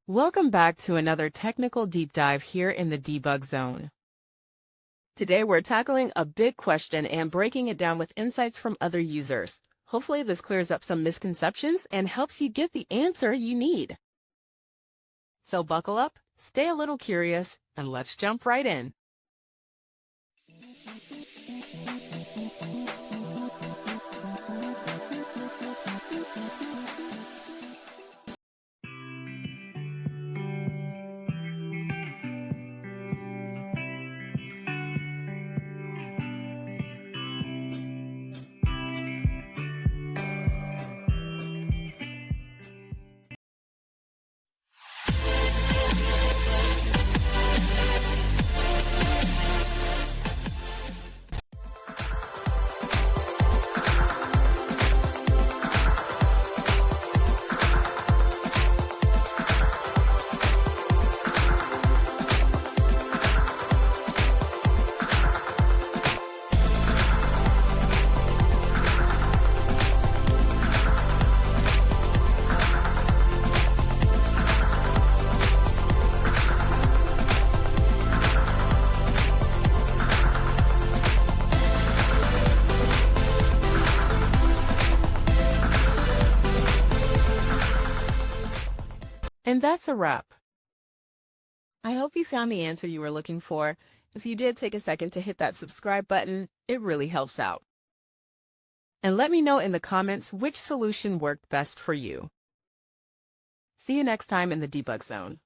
Welcome back to another technical deep dive here in the debug zone. Today we're tackling a big question and breaking it down with insights from other users. Hopefully this clears up some misconceptions and helps you get the answer you need. So buckle up, stay a little curious, and let's jump right in. And that's a wrap. I hope you found the answer you were looking for. If you did, take a second to hit that subscribe button. It really helps out. And let me know in the comments which solution worked best for you. See you next time in the debug zone.